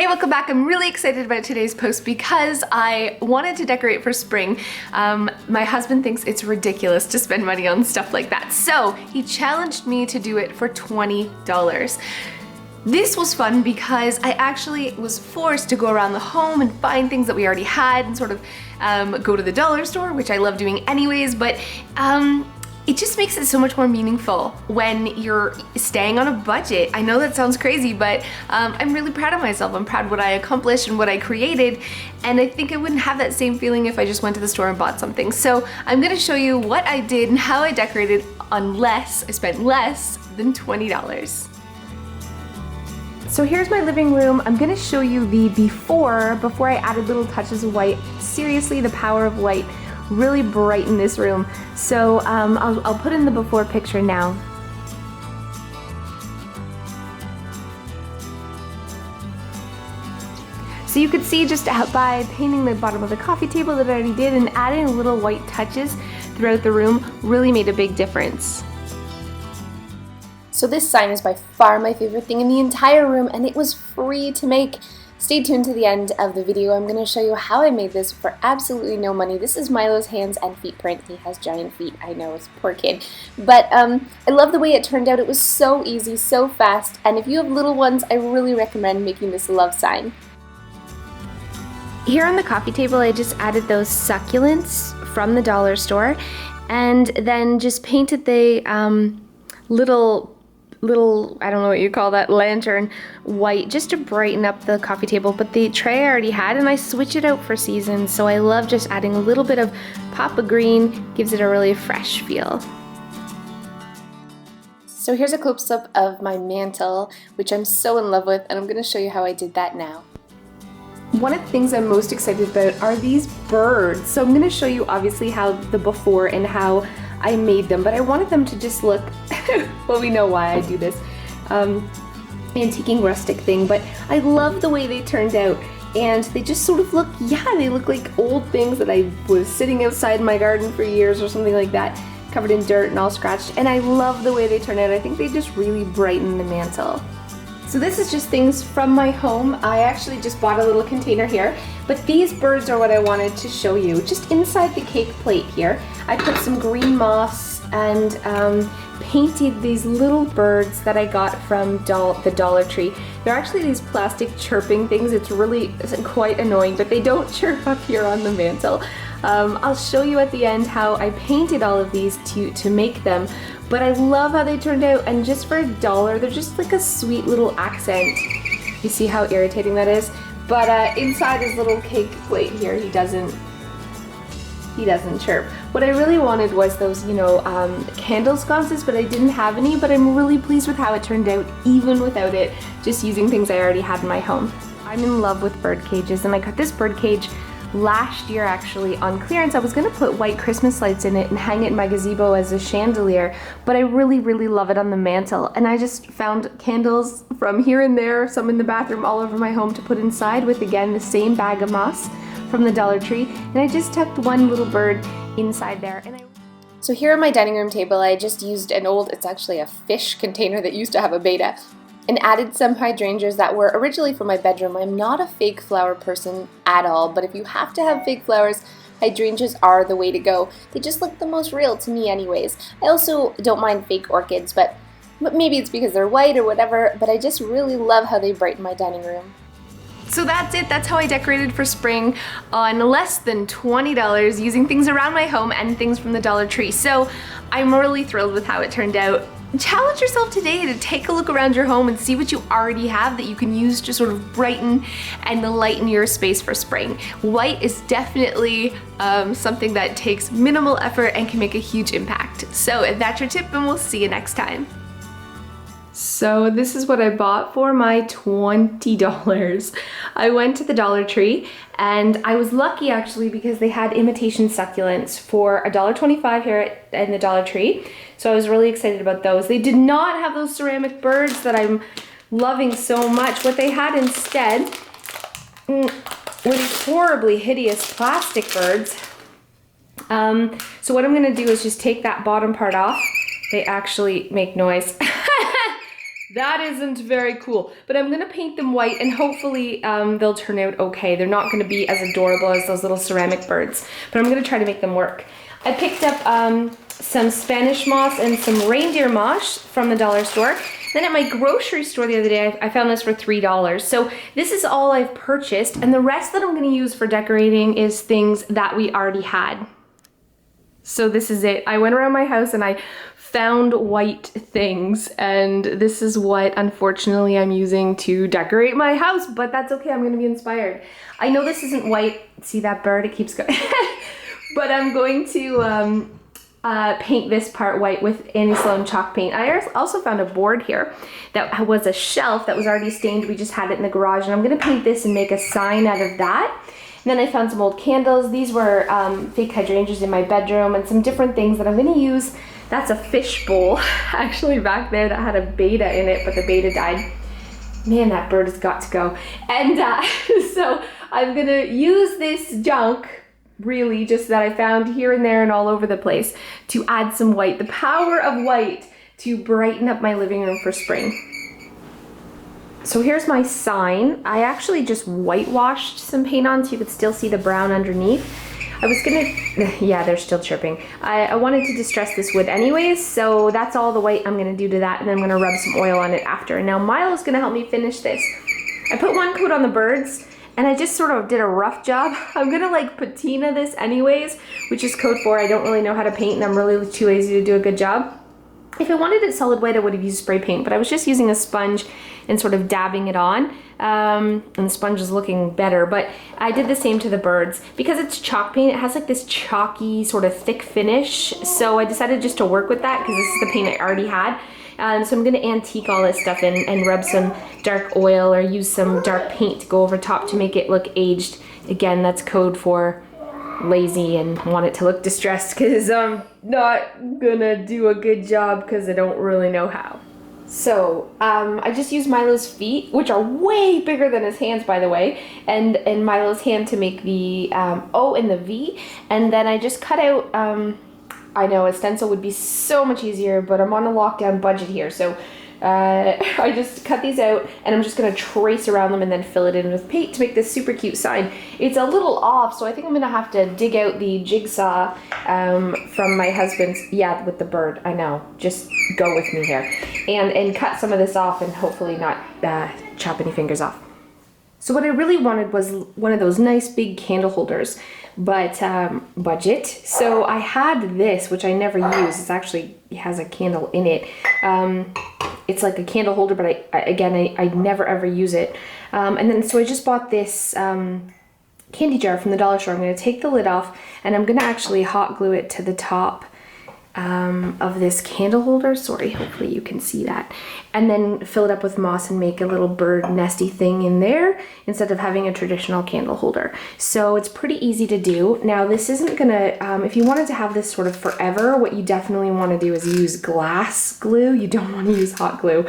welcome back. I'm really excited about today's post because I wanted to decorate for spring. My husband thinks it's ridiculous to spend money on stuff like that, so he challenged me to do it for $20. This was fun because I actually was forced to go around the home and find things that we already had and sort of go to the dollar store, which I love doing anyways, but it just makes it so much more meaningful when you're staying on a budget. I know that sounds crazy, but I'm really proud of myself. I'm proud of what I accomplished and what I created, and I think I wouldn't have that same feeling if I just went to the store and bought something. So I'm gonna show you what I did and how I decorated unless I spent less than $20. So here's my living room. I'm gonna show you the before I added little touches of white. Seriously, the power of white really brightened this room. So I'll put in the before picture now. So you could see just by painting the bottom of the coffee table that I already did and adding little white touches throughout the room really made a big difference. So this sign is by far my favorite thing in the entire room, and it was free to make. Stay tuned to the end of the video. I'm going to show you how I made this for absolutely no money. This is Milo's hands and feet print. He has giant feet, I know, it's a poor kid. But I love the way it turned out. It was so easy, so fast, and if you have little ones, I really recommend making this love sign. Here on the coffee table, I just added those succulents from the dollar store, and then just painted the little, I don't know what you call that, lantern white, just to brighten up the coffee table. But the tray I already had, and I switch it out for seasons, so I love just adding a little bit of pop of green, gives it a really fresh feel. So here's a close-up of my mantle, which I'm so in love with, and I'm going to show you how I did that now. One of the things I'm most excited about are these birds. So I'm going to show you obviously how the before and how I made them, but I wanted them to just look, well, we know why I do this, antiquing rustic thing, but I love the way they turned out, and they just sort of look, yeah, they look like old things that I was sitting outside my garden for years or something like that, covered in dirt and all scratched, and I love the way they turned out. I think they just really brighten the mantle. So this is just things from my home. I actually just bought a little container here, but these birds are what I wanted to show you. Just inside the cake plate here, I put some green moss and painted these little birds that I got from the Dollar Tree. They're actually these plastic chirping things. It's quite annoying, but they don't chirp up here on the mantle. I'll show you at the end how I painted all of these to make them. But I love how they turned out, and just for $1, they're just like a sweet little accent. You see how irritating that is? But inside his little cake plate here, he doesn't chirp. What I really wanted was those, candle sconces, but I didn't have any, but I'm really pleased with how it turned out, even without it, just using things I already had in my home. I'm in love with bird cages, and I got this bird cage last year actually on clearance. I was gonna put white Christmas lights in it and hang it in my gazebo as a chandelier, but I really, really love it on the mantle, and I just found candles from here and there, some in the bathroom, all over my home to put inside with, again, the same bag of moss from the Dollar Tree, and I just tucked one little bird inside there. So here on my dining room table, I just used it's actually a fish container that used to have a betta, and added some hydrangeas that were originally from my bedroom. I'm not a fake flower person at all, but if you have to have fake flowers, hydrangeas are the way to go. They just look the most real to me anyways. I also don't mind fake orchids, but maybe it's because they're white or whatever, but I just really love how they brighten my dining room. So that's it. That's how I decorated for spring on less than $20 using things around my home and things from the Dollar Tree. So I'm really thrilled with how it turned out. Challenge yourself today to take a look around your home and see what you already have that you can use to sort of brighten and lighten your space for spring. White is definitely something that takes minimal effort and can make a huge impact. So that's your tip, and we'll see you next time. So this is what I bought for my $20. I went to the Dollar Tree, and I was lucky actually because they had imitation succulents for $1.25 here in the Dollar Tree. So I was really excited about those. They did not have those ceramic birds that I'm loving so much. What they had instead were horribly hideous plastic birds. So what I'm gonna do is just take that bottom part off. They actually make noise. That isn't very cool, but I'm gonna paint them white and hopefully they'll turn out okay. They're not gonna be as adorable as those little ceramic birds, but I'm gonna try to make them work. I picked up some Spanish moss and some reindeer moss from the dollar store. Then at my grocery store the other day, I found this for $3. So this is all I've purchased, and the rest that I'm gonna use for decorating is things that we already had. So this is it. I went around my house and I found white things, and this is what unfortunately I'm using to decorate my house, but that's okay, I'm gonna be inspired. I know this isn't white, see that bird, it keeps going, but I'm going to paint this part white with Annie Sloan chalk paint. I also found a board here that was a shelf that was already stained, we just had it in the garage, and I'm gonna paint this and make a sign out of that. And then I found some old candles. These were fake hydrangeas in my bedroom and some different things that I'm gonna use. That's a fish bowl actually back there that had a betta in it, but the betta died. Man, that bird has got to go. And so I'm gonna use this junk, really just that I found here and there and all over the place, to add some white, the power of white, to brighten up my living room for spring. So here's my sign. I actually just whitewashed some paint on so you could still see the brown underneath. I was gonna, yeah, they're still chirping. I wanted to distress this wood anyways, so that's all the white I'm gonna do to that, and then I'm gonna rub some oil on it after. And now Milo's gonna help me finish this. I put one coat on the birds, and I just sort of did a rough job. I'm gonna like patina this anyways, which is code for I don't really know how to paint and I'm really too lazy to do a good job. If I wanted it solid white, I would have used spray paint, but I was just using a sponge and sort of dabbing it on, and the sponge is looking better, but I did the same to the birds. Because it's chalk paint, it has like this chalky sort of thick finish, so I decided just to work with that because this is the paint I already had. So I'm gonna antique all this stuff in and rub some dark oil or use some dark paint to go over top to make it look aged. Again, that's code for lazy and want it to look distressed because I'm not gonna do a good job because I don't really know how. So I just used Milo's feet, which are way bigger than his hands, by the way, and Milo's hand to make the O and the V, and then I just cut out, I know a stencil would be so much easier, but I'm on a lockdown budget here, so I just cut these out and I'm just gonna trace around them and then fill it in with paint to make this super cute sign. It's a little off, so I think I'm gonna have to dig out the jigsaw from my husband's, yeah, with the bird, I know, just go with me here, and cut some of this off and hopefully not chop any fingers off. So what I really wanted was one of those nice big candle holders, but budget. So I had this, which I never use. It's actually, it has a candle in it. It's like a candle holder, but I never ever use it. And then so I just bought this candy jar from the dollar store. I'm gonna take the lid off and I'm gonna actually hot glue it to the top of this candle holder. Sorry, hopefully you can see that. And then fill it up with moss and make a little bird nesty thing in there instead of having a traditional candle holder. So it's pretty easy to do. Now this isn't gonna, if you wanted to have this sort of forever, what you definitely wanna do is use glass glue. You don't wanna use hot glue,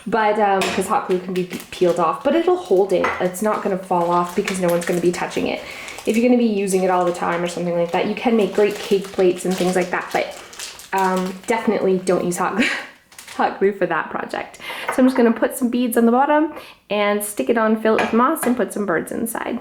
but because hot glue can be peeled off, but it'll hold it. It's not gonna fall off because no one's gonna be touching it. If you're gonna be using it all the time or something like that, you can make great cake plates and things like that, but definitely don't use hot glue for that project. So I'm just gonna put some beads on the bottom and stick it on, fill it with moss, and put some birds inside.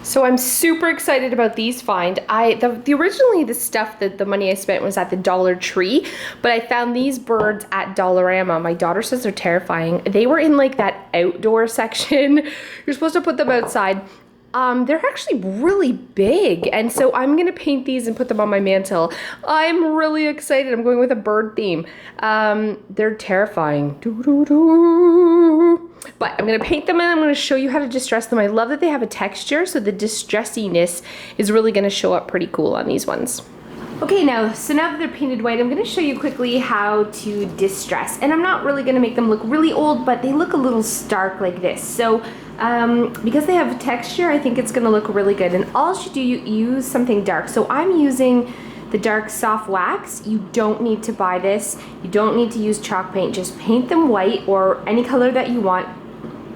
So I'm super excited about these find. Originally the stuff that the money I spent was at the Dollar Tree, but I found these birds at Dollarama. My daughter says they're terrifying. They were in like that outdoor section. You're supposed to put them outside. They're actually really big, and so I'm gonna paint these and put them on my mantle. I'm really excited. I'm going with a bird theme. They're terrifying. But I'm gonna paint them and I'm gonna show you how to distress them. I love that they have a texture, so the distressiness is really gonna show up pretty cool on these ones. Okay, now that they're painted white, I'm gonna show you quickly how to distress. And I'm not really gonna make them look really old, but they look a little stark like this. So because they have texture, I think it's gonna look really good. And all you do, you use something dark. So I'm using the dark soft wax. You don't need to buy this. You don't need to use chalk paint. Just paint them white or any color that you want.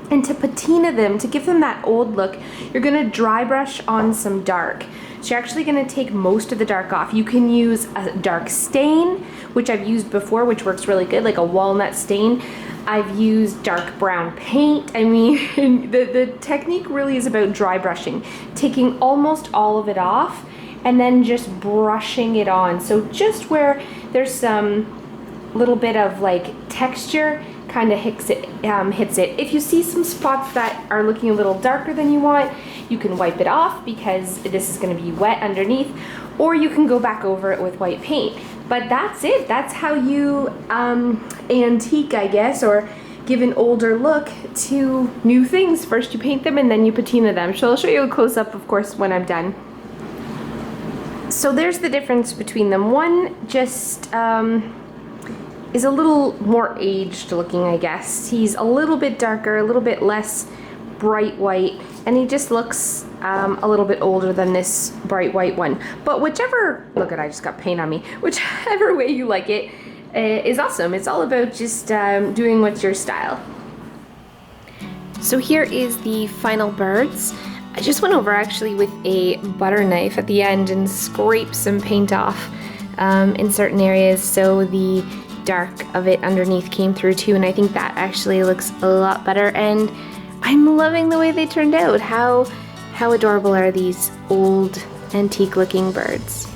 And to patina them, to give them that old look, you're gonna dry brush on some dark. So you're actually gonna take most of the dark off. You can use a dark stain, which I've used before, which works really good, like a walnut stain. I've used dark brown paint. I mean, the technique really is about dry brushing, taking almost all of it off and then just brushing it on. So just where there's some little bit of like texture, kind of hits it. If you see some spots that are looking a little darker than you want, you can wipe it off because this is going to be wet underneath, or you can go back over it with white paint. But that's it. That's how you antique, I guess, or give an older look to new things. First you paint them and then you patina them. So I'll show you a close-up, of course, when I'm done. So there's the difference between them. One just is a little more aged looking, I guess. He's a little bit darker, a little bit less bright white, and he just looks a little bit older than this bright white one. But whichever, look at, I just got paint on me. Whichever way you like it is awesome. It's all about just doing what's your style. So here is the final birds. I just went over actually with a butter knife at the end and scraped some paint off in certain areas, so the dark of it underneath came through too, and I think that actually looks a lot better, and I'm loving the way they turned out. How adorable are these old antique looking birds?